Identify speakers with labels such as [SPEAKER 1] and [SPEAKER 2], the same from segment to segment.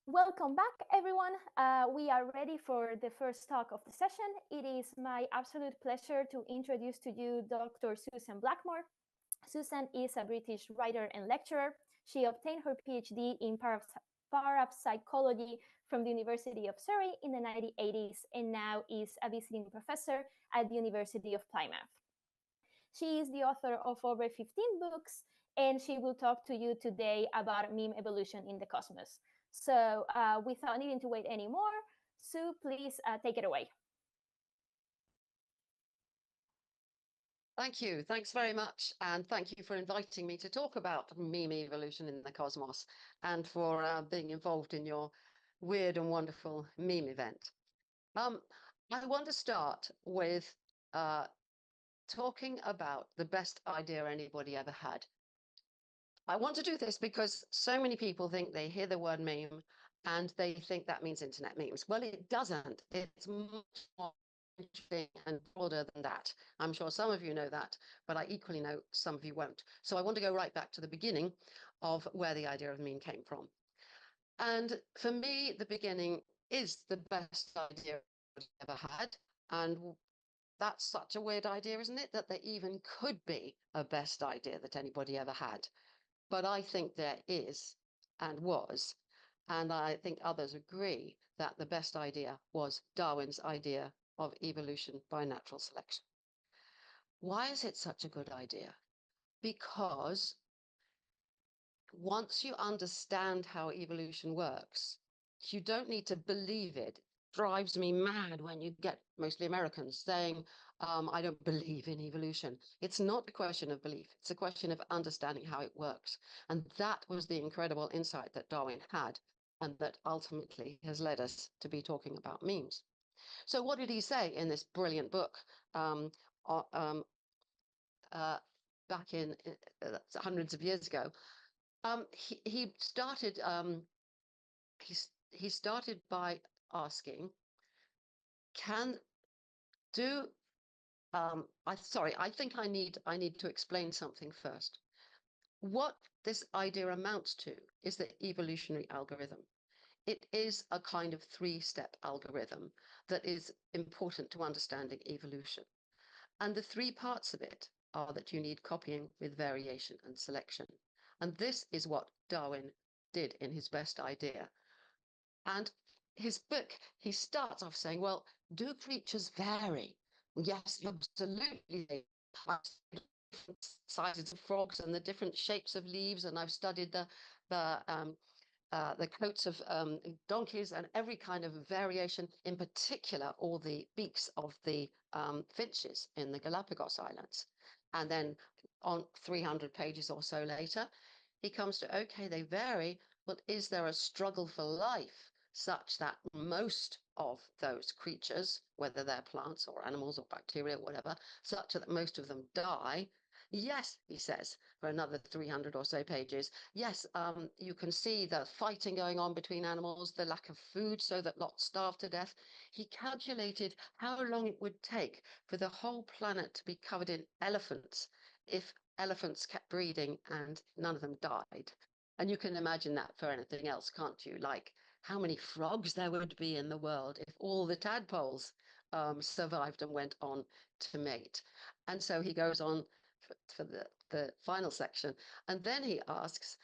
[SPEAKER 1] Welcome back, everyone. We are ready for the first talk of the session. It is my absolute pleasure to introduce to you Dr. Susan Blackmore. Susan is a British writer and lecturer. She obtained her PhD in parapsychology from the University of Surrey in the 1980s and now is a visiting professor at the University of Plymouth. She is the author of over 15 books, and she will talk to you today about meme evolution in the cosmos. So without needing to wait anymore, Sue, please take it away.
[SPEAKER 2] Thank you. Thanks very much. And thank you for inviting me to talk about meme evolution in the cosmos and for being involved in your weird and wonderful meme event. I want to start with talking about the best idea anybody ever had. I want to do this because so many people think they hear the word meme and they think that means internet memes. Well, it doesn't. It's much more interesting and broader than that. I'm sure some of you know that, but I equally know some of you won't. So I want to go right back to the beginning of where the idea of meme came from. And for me, the beginning is the best idea I've ever had. And that's such a weird idea, isn't it? That there even could be a best idea that anybody ever had. But I think there is and was. And I think others agree that the best idea was Darwin's idea of evolution by natural selection. Why is it such a good idea? Because once you understand how evolution works, you don't need to believe it. It drives me mad when you get mostly Americans saying, I don't believe in evolution. It's not a question of belief. It's a question of understanding how it works. And that was the incredible insight that Darwin had and that ultimately has led us to be talking about memes. So what did he say in this brilliant book uh, um, back in hundreds of years ago? He started he started by asking, can do I think I need to explain something first. What this idea amounts to is the evolutionary algorithm. It is a kind of three-step algorithm that is important to understanding evolution. And the three parts of it are that you need copying with variation and selection. And this is what Darwin did in his best idea. And his book, he starts off saying, well, do creatures vary? Yes, absolutely. I've studied different sizes of frogs and the different shapes of leaves, and I've studied the coats of donkeys and every kind of variation, in particular, all the beaks of the finches in the Galapagos Islands. And then on 300 pages or so later, he comes to, okay, they vary, but is there a struggle for life such that most of those creatures, whether they're plants or animals or bacteria, whatever, such that most of them die? Yes, he says, for another 300 or so pages. Yes, you can see the fighting going on between animals, the lack of food so that lots starve to death. He calculated how long it would take for the whole planet to be covered in elephants if elephants kept breeding and none of them died. And you can imagine that for anything else, can't you? Like how many frogs there would be in the world if all the tadpoles survived and went on to mate. And so he goes on for the final section. And then he asks,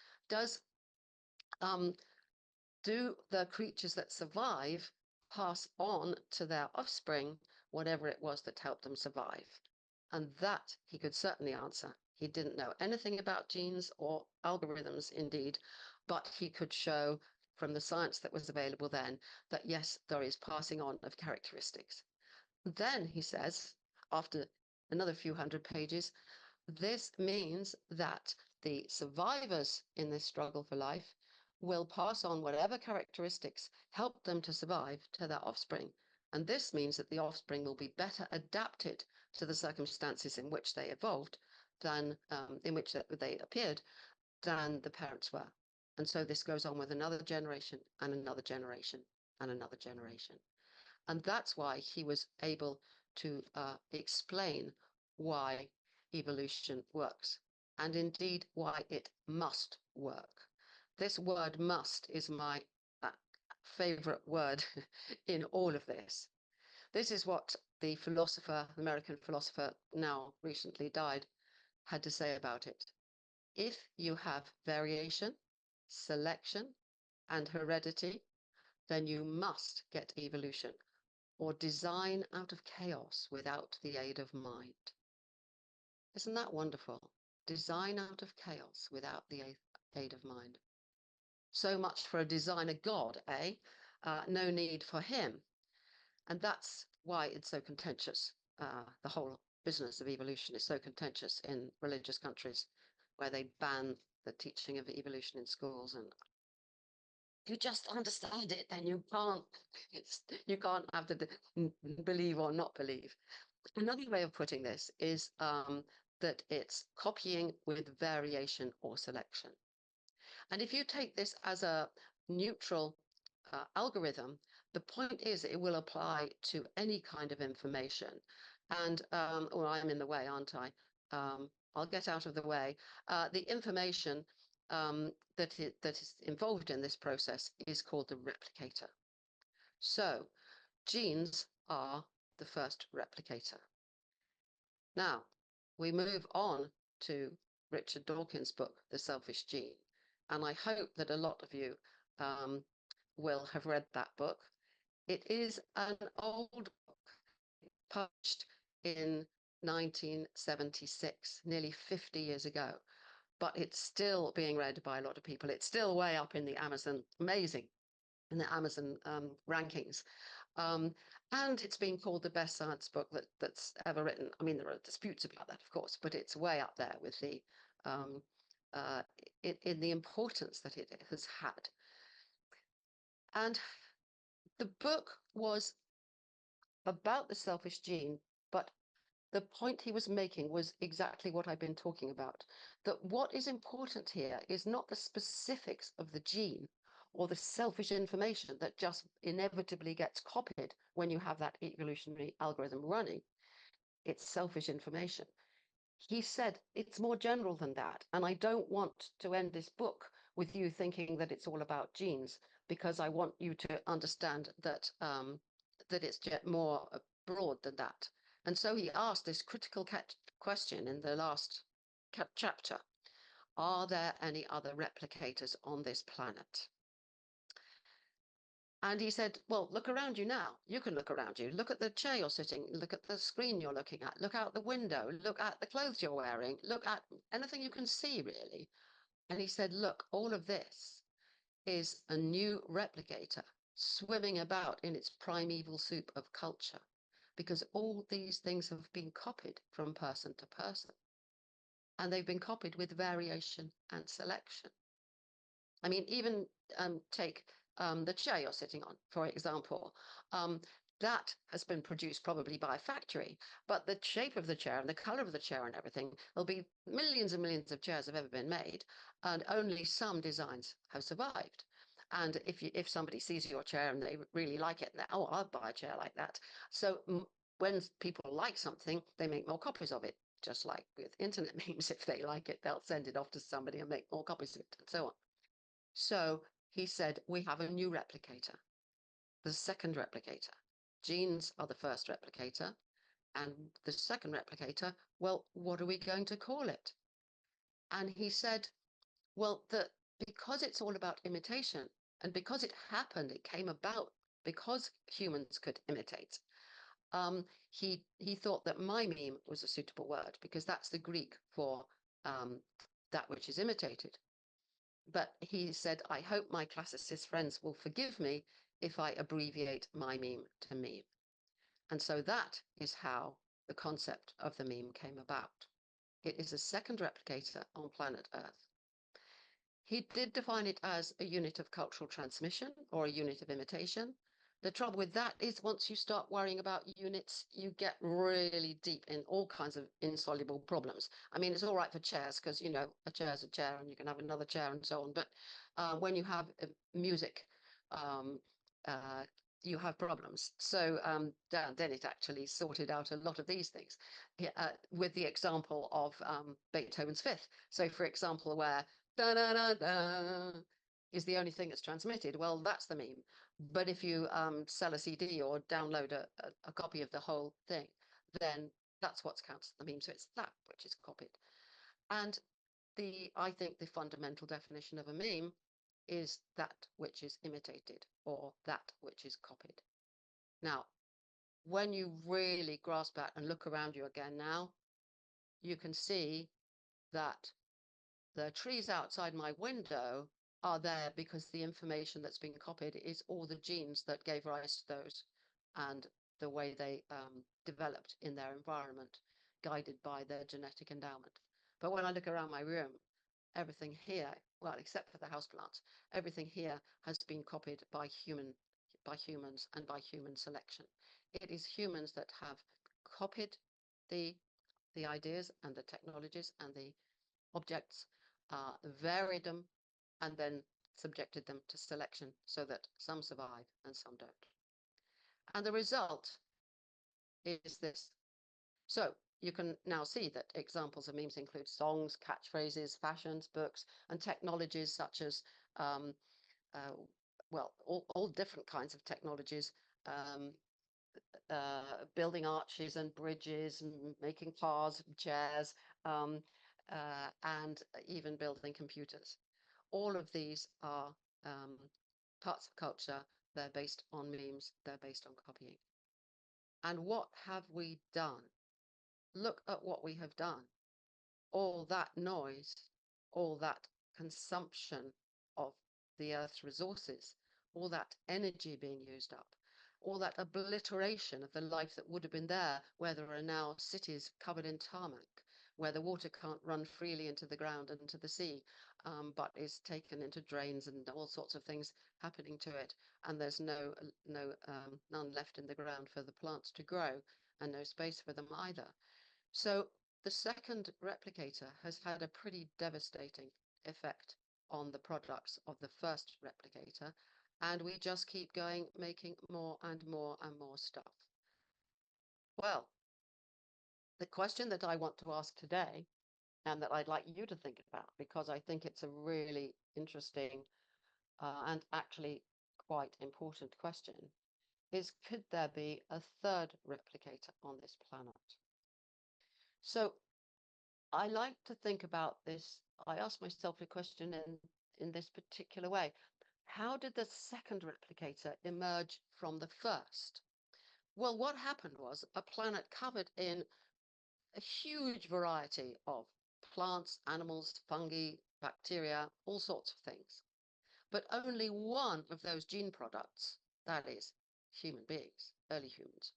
[SPEAKER 2] do the creatures that survive pass on to their offspring whatever it was that helped them survive? And that he could certainly answer. He didn't know anything about genes or algorithms, indeed, but he could show from the science that was available then that yes, there is passing on of characteristics. Then he says, after another few hundred pages, this means that the survivors in this struggle for life will pass on whatever characteristics help them to survive to their offspring. And this means that the offspring will be better adapted to the circumstances in which they evolved than in which they appeared than the parents were. And so this goes on with another generation and another generation and another generation. And that's why he was able to explain why evolution works, and indeed why it must work. This word must is my favorite word in all of this. This is what the philosopher, American philosopher, now recently died, had to say about it. If you have variation, selection, and heredity, then you must get evolution, or design out of chaos without the aid of mind. Isn't that wonderful? Design out of chaos without the aid of mind. So much for a designer God, eh? No need for him. And that's why it's so contentious. The whole business of evolution is so contentious in religious countries where they ban the teaching of evolution in schools. And you just understand it, then you can't have to believe or not believe. Another way of putting this is that it's copying with variation or selection. And if you take this as a neutral algorithm, the point is it will apply to any kind of information. And, well, I'm in the way, aren't I? I'll get out of the way. The information that is involved in this process is called the replicator. So genes are the first replicator. Now, we move on to Richard Dawkins' book, The Selfish Gene. And I hope that a lot of you will have read that book. It is an old book, published in 1976, nearly 50 years ago, but it's still being read by a lot of people. It's still way up in the Amazon, amazing, in the Amazon rankings. And it's been called the best science book that's ever written. I mean, there are disputes about that, of course, but it's way up there with the in the importance that it has had. And the book was about the selfish gene, but the point he was making was exactly what I've been talking about, that what is important here is not the specifics of the gene or the selfish information that just inevitably gets copied when you have that evolutionary algorithm running. It's selfish information. He said it's more general than that. And I don't want to end this book with you thinking that it's all about genes, because I want you to understand that, that it's more broad than that. And so he asked this critical question in the last chapter. Are there any other replicators on this planet? And he said, well, look around you now. You can look around you. Look at the chair you're sitting. Look at the screen you're looking at. Look out the window. Look at the clothes you're wearing. Look at anything you can see, really. And he said, look, all of this is a new replicator swimming about in its primeval soup of culture, because all these things have been copied from person to person. And they've been copied with variation and selection. I mean, even take the chair you're sitting on, for example. That has been produced probably by a factory, but the shape of the chair and the color of the chair and everything, there'll be millions and millions of chairs have ever been made, and only some designs have survived. And if somebody sees your chair and they really like it, oh, I'll buy a chair like that. So when people like something, they make more copies of it, just like with internet memes. If they like it, they'll send it off to somebody and make more copies of it, and so on. So he said, we have a new replicator, the second replicator. Genes are the first replicator, and the second replicator, well, what are we going to call it? And he said, well, because it's all about imitation, and because it happened, it came about because humans could imitate. He thought that meme was a suitable word, because that's the Greek for that which is imitated. But he said, I hope my classicist friends will forgive me if I abbreviate meme to meme. And so that is how the concept of the meme came about. It is a second replicator on planet Earth. He did define it as a unit of cultural transmission or a unit of imitation. The trouble with that is once you start worrying about units, you get really deep in all kinds of insoluble problems. I mean, it's all right for chairs because, you know, a chair is a chair and you can have another chair and so on. But when you have music, you have problems. So Dan Dennett actually sorted out a lot of these things with the example of Beethoven's Fifth. So, for example, where da da da da, is the only thing that's transmitted, well, that's the meme. But if you sell a CD or download a copy of the whole thing, then that's what counts as the meme. So it's that which is copied. And I think the fundamental definition of a meme is that which is imitated or that which is copied. Now, when you really grasp that and look around you again now, you can see that the trees outside my window are there because the information that's been copied is all the genes that gave rise to those and the way they developed in their environment, guided by their genetic endowment. But when I look around my room, everything here, well, except for the houseplants, everything here has been copied by humans and by human selection. It is humans that have copied the ideas and the technologies and the objects, varied them, and then subjected them to selection so that some survive and some don't. And the result is this. So you can now see that examples of memes include songs, catchphrases, fashions, books, and technologies such as, well, all different kinds of technologies, building arches and bridges, and making cars, chairs, and even building computers. All of these are parts of culture. They're based on memes. They're based on copying. And what have we done? Look at what we have done. All that noise, all that consumption of the Earth's resources, all that energy being used up, all that obliteration of the life that would have been there, where there are now cities covered in tarmac, where the water can't run freely into the ground and into the sea, but is taken into drains and all sorts of things happening to it, and there's none left in the ground for the plants to grow, and no space for them either. So the second replicator has had a pretty devastating effect on the products of the first replicator, and we just keep going, making more and more and more stuff. Well, the question that I want to ask today, and that I'd like you to think about, because I think it's a really interesting and actually quite important question, is could there be a third replicator on this planet? So I like to think about this. I ask myself a question in this particular way. How did the second replicator emerge from the first? Well, what happened was a planet covered in a huge variety of plants, animals, fungi, bacteria, all sorts of things. But only one of those gene products, that is, human beings, early humans,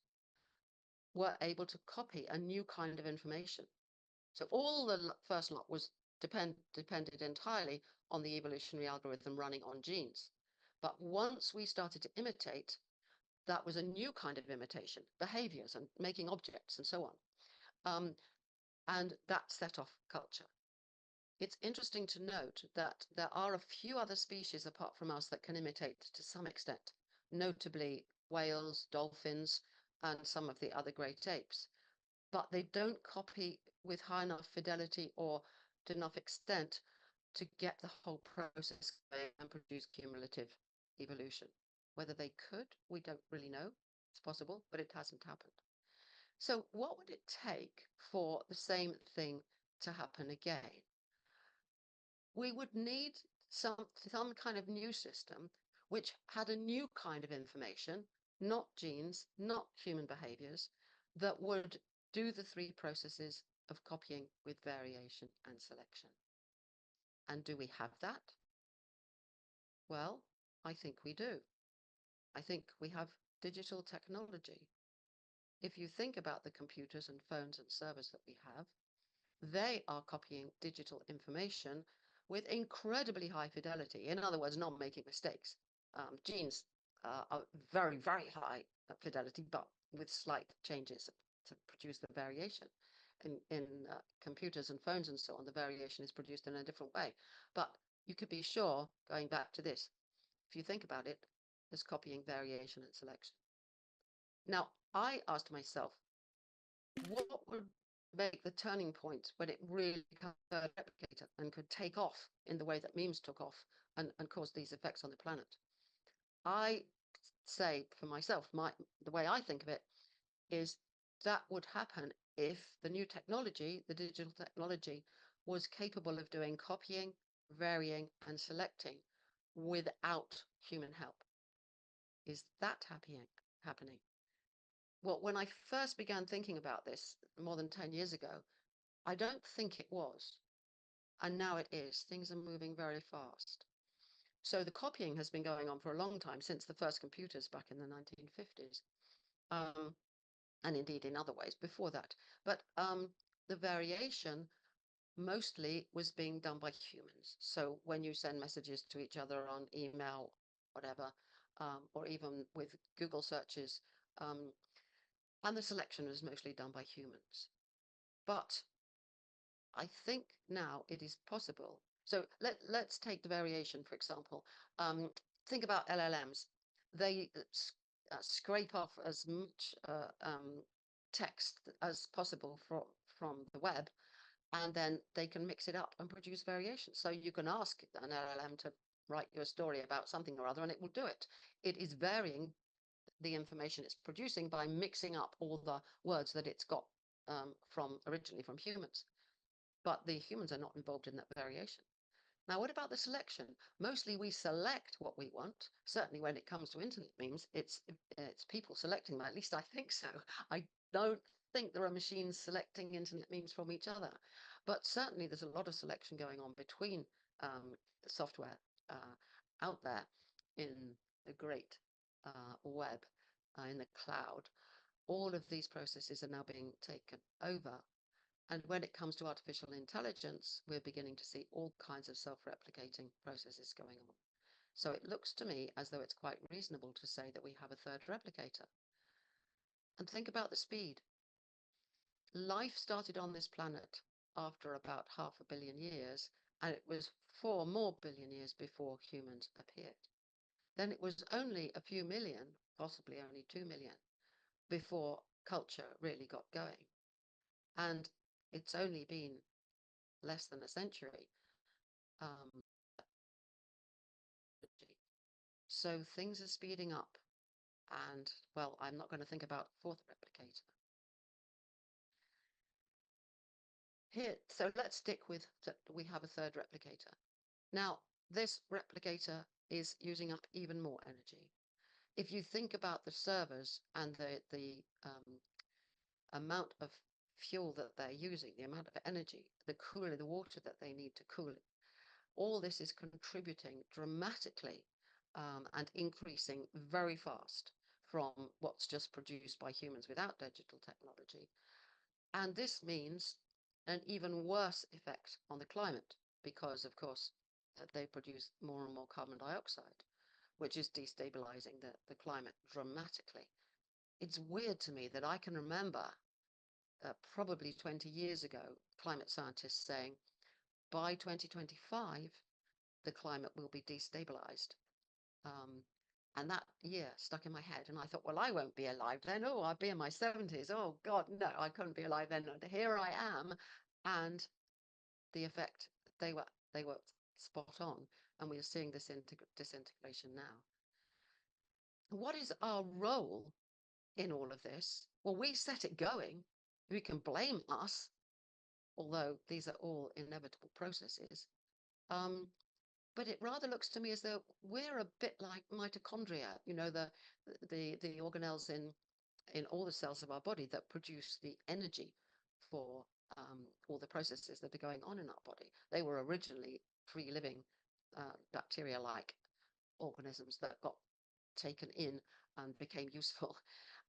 [SPEAKER 2] were able to copy a new kind of information. So all the first lot was depended entirely on the evolutionary algorithm running on genes. But once we started to imitate, that was a new kind of imitation, behaviors and making objects and so on. And that set off culture. It's interesting to note that there are a few other species apart from us that can imitate to some extent, notably whales, dolphins, and some of the other great apes. But they don't copy with high enough fidelity or to enough extent to get the whole process going and produce cumulative evolution. Whether they could, we don't really know. It's possible, but it hasn't happened. So what would it take for the same thing to happen again? We would need some kind of new system which had a new kind of information, not genes, not human behaviors, that would do the three processes of copying with variation and selection. And do we have that? Well, I think we do. I think we have digital technology. If you think about the computers and phones and servers that we have, they are copying digital information with incredibly high fidelity. In other words, not making mistakes. Genes are very, very high fidelity, but with slight changes to produce the variation. In computers and phones and so on, the variation is produced in a different way. But you could be sure, going back to this, if you think about it, there's copying, variation, and selection. Now, I asked myself, what would make the turning point when it really becomes a replicator and could take off in the way that memes took off and cause these effects on the planet. I say for myself, the way I think of it is that would happen if the new technology, the digital technology, was capable of doing copying, varying, and selecting without human help. Is that happening? Well, when I first began thinking about this more than 10 years ago, I don't think it was. And now it is. Things are moving very fast. So the copying has been going on for a long time, since the first computers back in the 1950s. And indeed in other ways before that. But the variation mostly was being done by humans. So when you send messages to each other on email, whatever, or even with Google searches, and the selection was mostly done by humans. But I think now it is possible. So let's take the variation, for example. Think about LLMs. They scrape off as much text as possible from the web, and then they can mix it up and produce variations. So you can ask an LLM to write you a story about something or other, and it will do it. It is varying the information it's producing by mixing up all the words that it's got originally from humans. But the humans are not involved in that variation. Now, what about the selection? Mostly we select what we want. Certainly when it comes to internet memes, it's people selecting them. At least I think so. I don't think there are machines selecting internet memes from each other. But certainly there's a lot of selection going on between software out there in the great web, in the cloud. All of these processes are now being taken over. And when it comes to artificial intelligence, we're beginning to see all kinds of self-replicating processes going on. So it looks to me as though it's quite reasonable to say that we have a third replicator. And think about the speed. Life started on this planet after about 500 million years, and it was 4 more billion years before humans appeared. Then it was only a few million, possibly only 2 million, before culture really got going. And it's only been less than a century. Um, so things are speeding up. And, well, I'm not going to think about fourth replicator. Here, so let's stick with that we have a third replicator. Now, this replicator is using up even more energy. If you think about the servers and the amount of fuel that they're using, the amount of energy, the cooler the water that they need to cool it, all this is contributing dramatically and increasing very fast from what's just produced by humans without digital technology. And this means an even worse effect on the climate because, of course, they produce more and more carbon dioxide, which is destabilizing the climate dramatically. It's weird to me that I can remember probably 20 years ago, climate scientists saying by 2025, the climate will be destabilized. And that year stuck in my head. And I thought, well, I won't be alive then. Oh, I'll be in my 70s. Oh, God, no, I couldn't be alive then. And here I am. And the effect, they were spot on. And we are seeing this disintegration now. What is our role in all of this? Well, we set it going. We can blame us, although these are all inevitable processes. But it rather looks to me as though we're a bit like mitochondria, you know, the organelles in all the cells of our body that produce the energy for all the processes that are going on in our body. They were originally free living bacteria-like organisms that got taken in and became useful.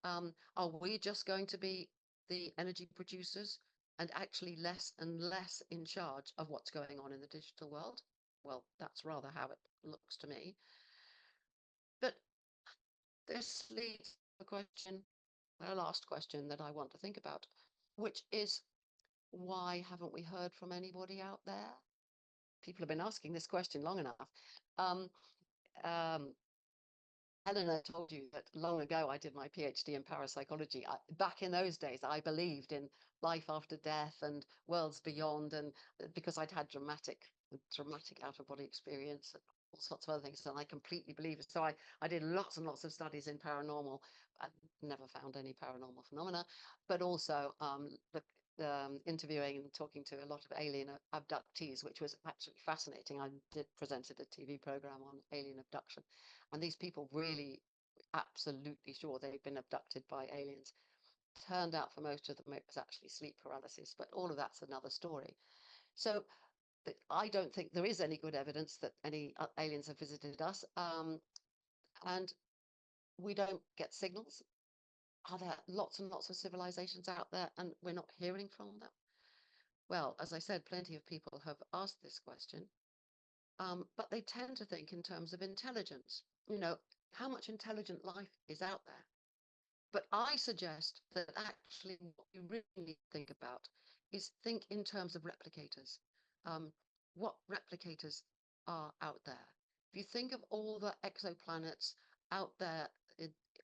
[SPEAKER 2] Are we just going to be the energy producers and actually less and less in charge of what's going on in the digital world? Well, that's rather how it looks to me. But this leads to a question, a last question that I want to think about, which is, why haven't we heard from anybody out there? People have been asking this question long enough. Eleanor told you that long ago I did my PhD in parapsychology. Back in those days, I believed in life after death and worlds beyond, and because I'd had dramatic out-of-body experience all sorts of other things, and I completely believe it. So I did lots and lots of studies in paranormal. I never found any paranormal phenomena, but also interviewing and talking to a lot of alien abductees, which was absolutely fascinating. I did presented a TV program on alien abduction, and these people really absolutely sure they've been abducted by aliens. Turned out for most of them it was actually sleep paralysis, but all of that's another story. So I don't think there is any good evidence that any aliens have visited us, and we don't get signals. Are there lots and lots of civilizations out there and we're not hearing from them? Well, as I said, plenty of people have asked this question, but they tend to think in terms of intelligence. You know, how much intelligent life is out there? But I suggest that actually what you really need to think about is think in terms of replicators. What replicators are out there? If you think of all the exoplanets out there,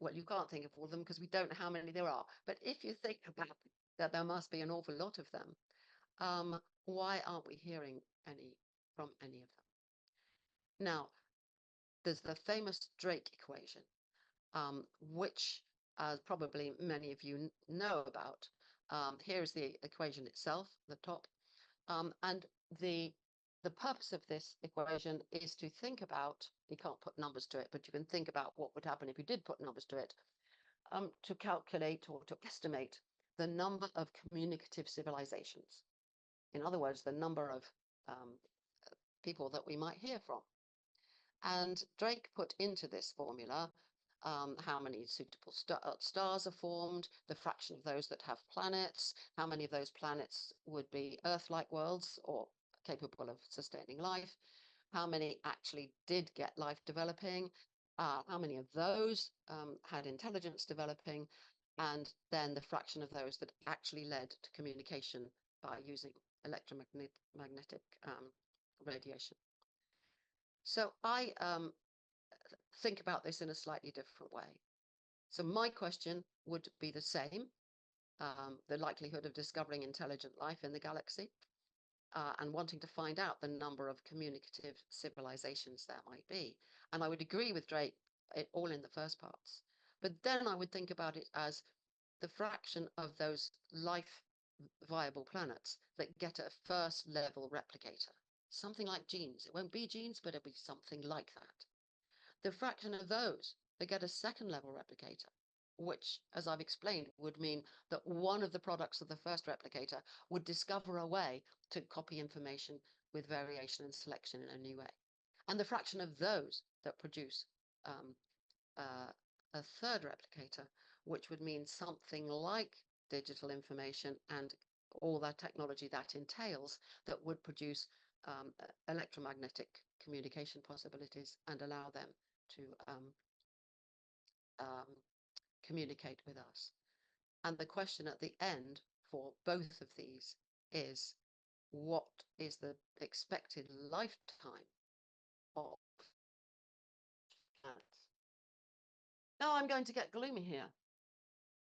[SPEAKER 2] well, you can't think of all of them because we don't know how many there are. But if you think about that, there must be an awful lot of them. Why aren't we hearing any from any of them? Now, there's the famous Drake equation, which probably many of you know about. Here's the equation itself, the top. And the purpose of this equation is to think about, you can't put numbers to it, but you can think about what would happen if you did put numbers to it, to calculate or to estimate the number of communicative civilizations. In other words, the number of people that we might hear from. And Drake put into this formula how many suitable stars are formed, the fraction of those that have planets, how many of those planets would be Earth-like worlds or capable of sustaining life, how many actually did get life developing, how many of those had intelligence developing, and then the fraction of those that actually led to communication by using electromagnetic radiation. So I think about this in a slightly different way. So my question would be the same, the likelihood of discovering intelligent life in the galaxy, and wanting to find out the number of communicative civilizations there might be. And I would agree with Drake, all in the first parts. But then I would think about it as the fraction of those life viable planets that get a first level replicator. Something like genes. It won't be genes, but it'll be something like that. The fraction of those that get a second level replicator, which, as I've explained, would mean that one of the products of the first replicator would discover a way to copy information with variation and selection in a new way. And the fraction of those that produce a third replicator, which would mean something like digital information and all that technology that entails, that would produce electromagnetic communication possibilities and allow them to communicate with us. And the question at the end for both of these is, what is the expected lifetime of planets? Now I'm going to get gloomy here,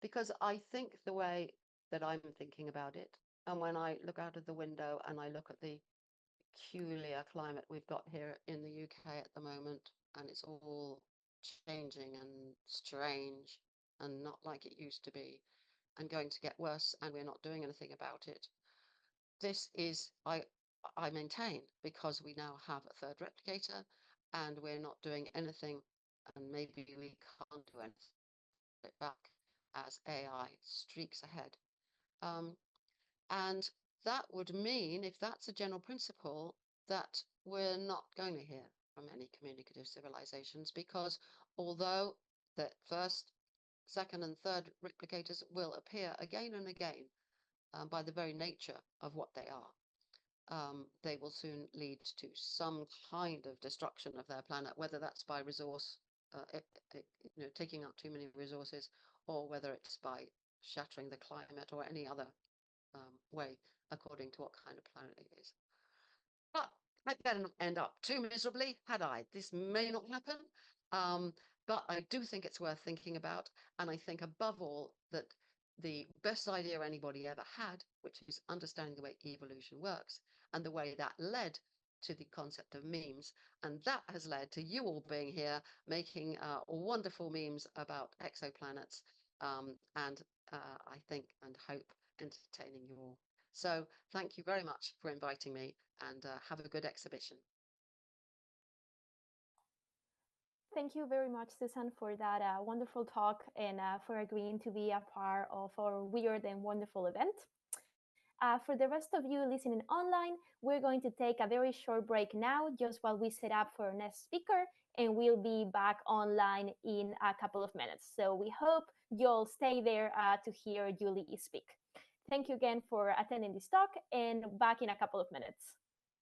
[SPEAKER 2] because I think the way that I'm thinking about it, and when I look out of the window and I look at the peculiar climate we've got here in the UK at the moment, and it's all changing and strange and not like it used to be, and going to get worse, and we're not doing anything about it. This is, I maintain, because we now have a third replicator and we're not doing anything, and maybe we can't do anything back as AI streaks ahead. And that would mean, if that's a general principle, that we're not going to hear from any communicative civilizations, because although the first, second, and third replicators will appear again and again, by the very nature of what they are, they will soon lead to some kind of destruction of their planet, whether that's by resource, taking up too many resources, or whether it's by shattering the climate or any other way, according to what kind of planet it is. But I'd better not end up too miserably, had I. This may not happen, but I do think it's worth thinking about. And I think above all that the best idea anybody ever had, which is understanding the way evolution works and the way that led to the concept of memes. And that has led to you all being here making wonderful memes about exoplanets and I think and hope entertaining you all. So thank you very much for inviting me and have a good exhibition.
[SPEAKER 1] Thank you very much, Susan, for that wonderful talk and for agreeing to be a part of our weird and wonderful event. For the rest of you listening online, we're going to take a very short break now, just while we set up for our next speaker, and we'll be back online in a couple of minutes. So we hope you'll stay there to hear Julie speak. Thank you again for attending this talk, and back in a couple of minutes.